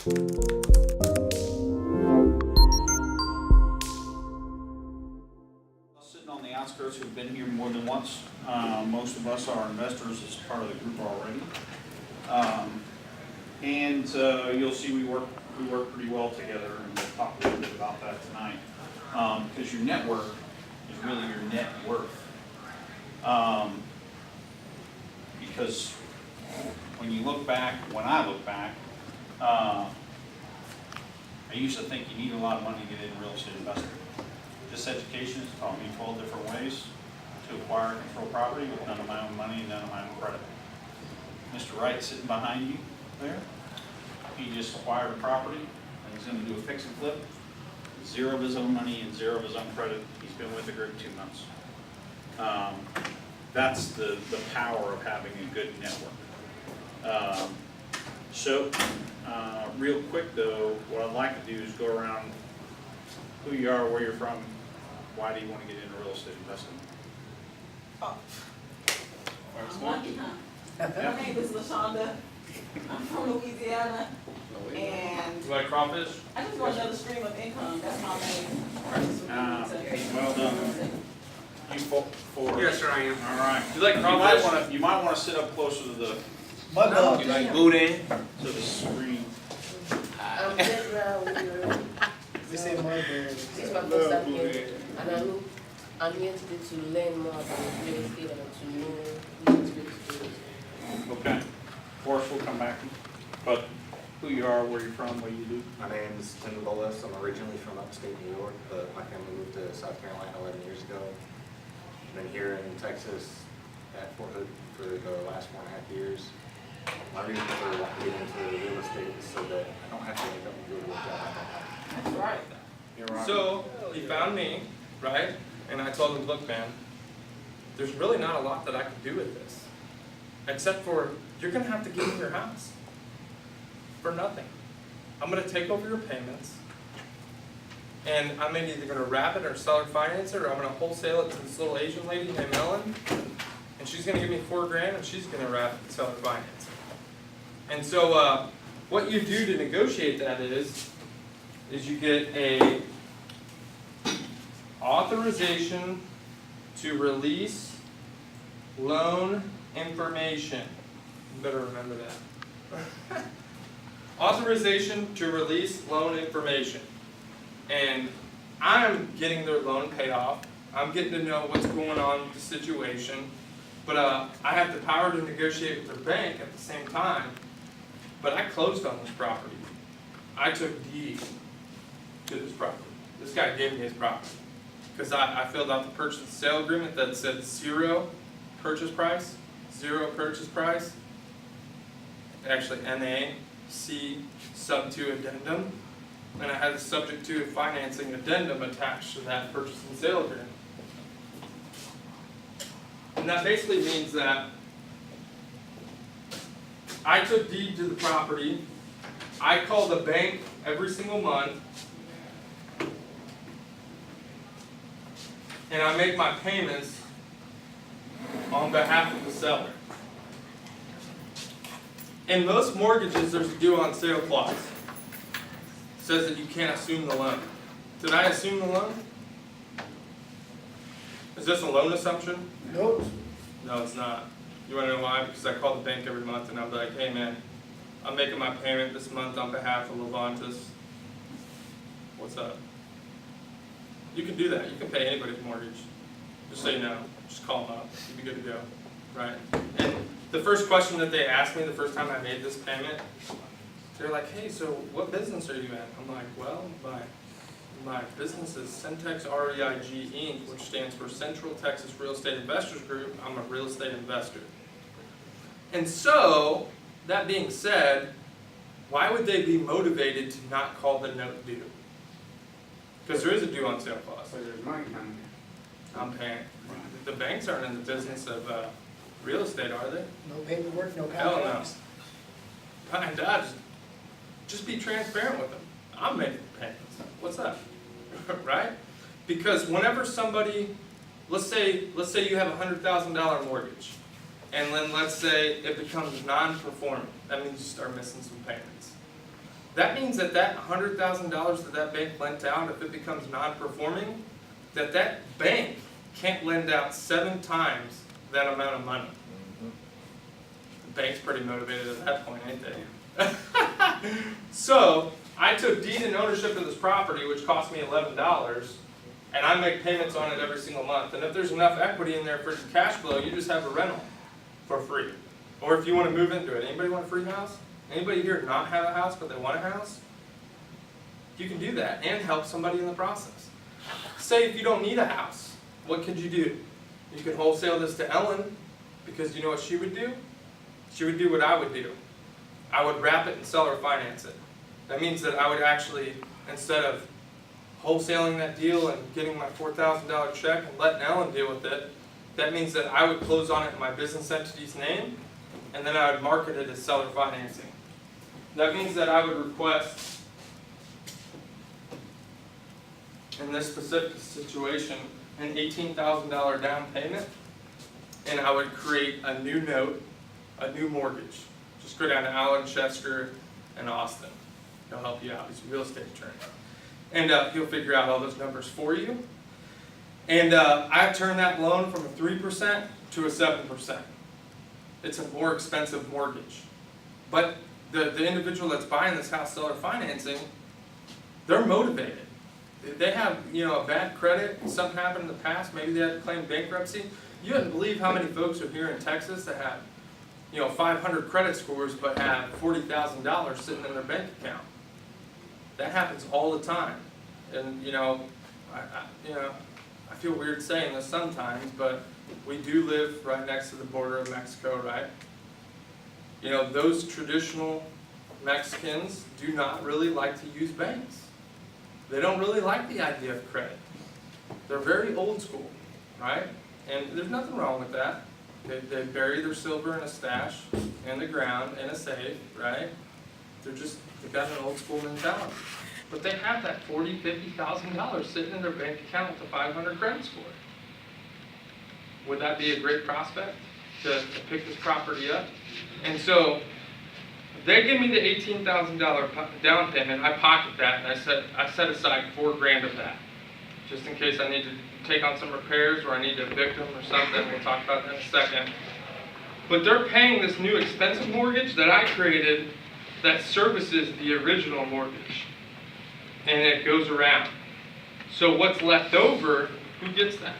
Sitting on the outskirts who've been here more than once. Most of us are investors as part of the group already. You'll see we work pretty well together, and we'll talk a little bit about that tonight. Because your network is really your net worth. Because when I look back, I used to think you need a lot of money to get into real estate investing. This education has taught me 12 different ways to acquire and control property with none of my own money and none of my own credit. Mr. Wright sitting behind you there, he just acquired a property and he's going to do a fix and flip. 0 of his own money and 0 of his own credit. He's been with the group 2 months. That's the power of having a good network. Real quick though, what I'd like to do is go around who you are, where you're from, why do you want to get into real estate investing? I'm lucky, huh? My name is LaShonda. I'm from Louisiana, and You like crawfish? I just want another stream of income. That's my main purpose. Well done. You for Yes, sir, I am. All right. You like crawfish? You might want to sit up closer to the You like boudin? to the screen. I'm just around here. We say my bad. This is my first time here, and I'm here today to learn more about real estate and to know real estate. Okay. Forrest will come back. But who you are, where you're from, what you do. My name is Tim Bolas. I'm originally from upstate New York, but my family moved to South Carolina 11 years ago. Been here in Texas at FT.Hood for the last 4.5 years. My reason for getting into real estate is so that I don't have to wake up and go to a job. That's right. You're right. So, he found me, right? And I told him, look man, there's really not a lot that I can do with this. Except for, you're gonna have to give me your house. For nothing. I'm gonna take over your payments. And I'm either gonna wrap it or seller finance it, or I'm gonna wholesale it to this little Asian lady named Ellen. And she's gonna give me $4 grand and she's gonna wrap it and seller finance it. And so, what you do to negotiate that is you get a authorization to release loan information. You better remember that. Authorization to release loan information. And I'm getting their loan paid off. I'm getting to know what's going on with the situation. But I have the power to negotiate with their bank at the same time. But I closed on this property. I took deed to this property. This guy gave me his property. Because I filled out the purchase and sale agreement that said 0 purchase price, 0 purchase price. Actually, NA, C, sub 2 addendum. And I had a subject to financing addendum attached to that purchase and sale agreement. And that basically means that I took deed to the property, I call the bank every single month, and I make my payments on behalf of the seller. In most mortgages, there's a due on sale clause. It says that you can't assume the loan. Did I assume the loan? Is this a loan assumption? Nope. No, it's not. You want to know why? Because I call the bank every month and I'm like, hey man, I'm making my payment this month on behalf of Levantis. What's up? You can do that. You can pay anybody's mortgage. Just so you know. Just call them up. You'll be good to go. Right? And the first question that they asked me the first time I made this payment, they're like, hey, so what business are you in? I'm like, well, my business is Centex REIG Inc., which stands for Central Texas Real Estate Investors Group. I'm a real estate investor. And so, that being said, why would they be motivated to not call the note due? Because there is a due on sale clause. So there's money coming. I'm paying. The banks aren't in the business of real estate, are they? No paperwork, no Hell no. contracts. And just be transparent with them. I'm making payments. What's up? Right? Because whenever somebody, let's say you have a $100,000 mortgage, and then let's say it becomes non-performing. That means you start missing some payments. that means that that $100,000 that that bank lent out, if it becomes non-performing, that bank can't lend out 7 times that amount of money. The bank's pretty motivated at that point, ain't they? So, I took deed and ownership of this property, which cost me $11, and I make payments on it every single month. And if there's enough equity in there for cash flow, you just have a rental for free. Or if you want to move into it. Anybody want a free house? Anybody here not have a house but they want a house? You can do that and help somebody in the process. Say if you don't need a house, what could you do? You could wholesale this to Ellen, because you know what she would do? She would do what I would do. I would wrap it and seller finance it. That means that I would actually, instead of wholesaling that deal and getting my $4,000 check and letting Ellen deal with it, that means that I would close on it in my business entity's name, and then I would market it as seller financing. That means that I would request, in this specific situation, an $18,000 down payment, and I would create a new note, a new mortgage. Just go down to Allen, Chester, and Austin. He'll help you out. He's a real estate attorney. And he'll figure out all those numbers for you. And I turn that loan from a 3% to a 7%. It's a more expensive mortgage. But the individual that's buying this house seller financing, they're motivated. They have, a bad credit, something happened in the past, maybe they had to claim bankruptcy. You wouldn't believe how many folks are here in Texas that have, 500 credit scores but have $40,000 sitting in their bank account. That happens all the time. And, I feel weird saying this sometimes, but we do live right next to the border of Mexico, right? Those traditional Mexicans do not really like to use banks. They don't really like the idea of credit. They're very old school, right? And there's nothing wrong with that. They bury their silver in a stash, in the ground, in a safe, right? They've got an old school mentality. But they have that $40,000, $50,000 sitting in their bank account with a 500 credit score. Would that be a great prospect to pick this property up? And so they give me the $18,000 down payment. I pocket that, and I set aside $4,000 of that, just in case I need to take on some repairs or I need to evict them or something. We'll talk about that in a second. But they're paying this new expensive mortgage that I created that services the original mortgage, and it goes around. So what's left over, who gets that?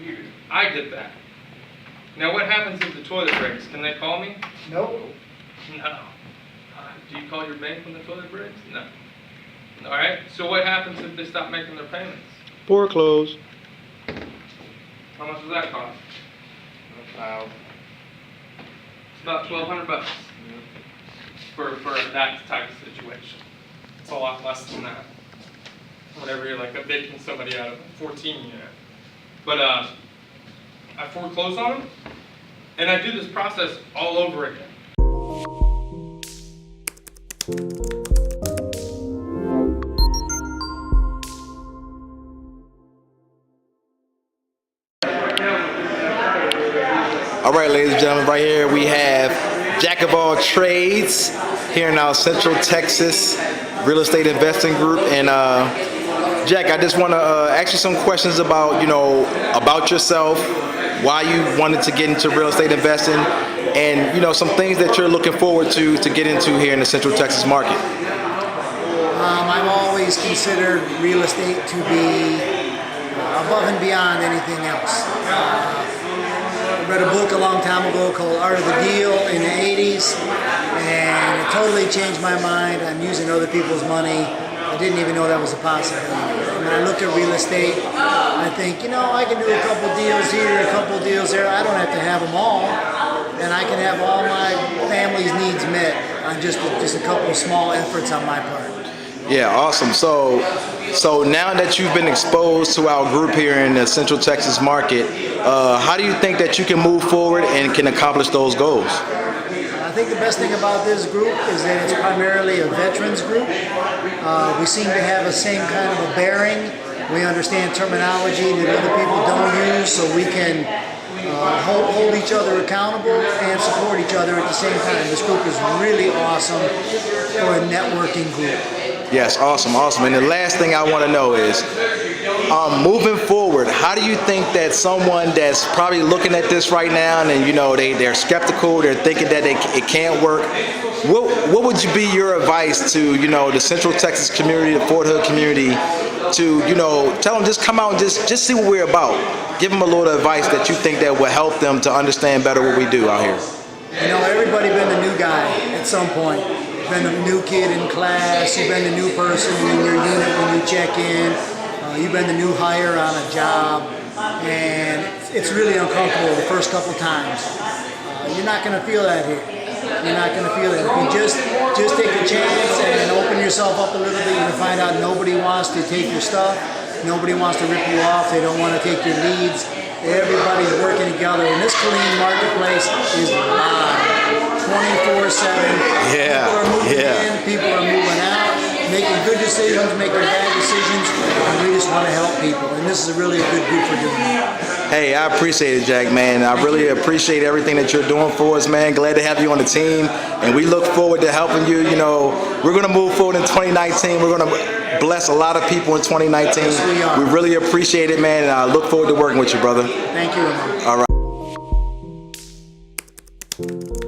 You. I get that. Now what happens if the toilet breaks? Can they call me? Nope. No. Do you call your bank when the toilet breaks? No. Alright, so what happens if they stop making their payments? Foreclose. How much does that cost? Wow. It's about $1,200 for that type of situation. It's a lot less than that. Whenever you're like evicting somebody out of a 14 unit. But I foreclose on them, and I do this process all over again. All right, ladies and gentlemen, right here we have Jack of all trades here in our Central Texas real estate investing group. And Jack, I just want to ask you some questions about, about yourself, why you wanted to get into real estate investing, and, some things that you're looking forward to get into here in the Central Texas market. I've always considered real estate to be above and beyond anything else. I read a book a long time ago called Art of the Deal in the 80s, and it totally changed my mind. I'm using other people's money. I didn't even know that was a possibility. When I look at real estate, I think, I can do a couple deals here, a couple deals there. I don't have to have them all, and I can have all my family's needs met on just a couple of small efforts on my part. Yeah, awesome. So now that you've been exposed to our group here in the Central Texas market, how do you think that you can move forward and can accomplish those goals? I think the best thing about this group is that it's primarily a veterans group. We seem to have the same kind of a bearing. We understand terminology that other people don't use, so we can hold each other accountable and support each other at the same time. This group is really awesome for a networking group. Yes, awesome, awesome. And the last thing I want to know is, moving forward, how do you think that someone that's probably looking at this right now and you know they're skeptical, they're thinking that it can't work, what would you be your advice to the Central Texas community, the Fort Hood community, to tell them just come out and just see what we're about? Give them a little advice that you think that will help them to understand better what we do out here. Everybody been the new guy at some point. You've been the new kid in class, you've been the new person in your unit when you check in, you've been the new hire on a job, and it's really uncomfortable the first couple times. You're not going to feel that here. You're not going to feel that. If you just take a chance and open yourself up a little bit, you're going to find out nobody wants to take your stuff, nobody wants to rip you off, they don't want to take your leads. Everybody's working together, and this Killeen marketplace is live, 24/7. Yeah, people are moving yeah. in, people are moving out, making good decisions, making bad decisions, and we just want to help people. And this is really a good group for doing that. Hey, I appreciate it, Jack, man. I really appreciate everything that you're doing for us, man. Glad to have you on the team, and we look forward to helping you. We're going to move forward in 2019. We're going to bless a lot of people in 2019. Yes, we are. We really appreciate it, man, and I look forward to working with you, brother. Thank you. All right.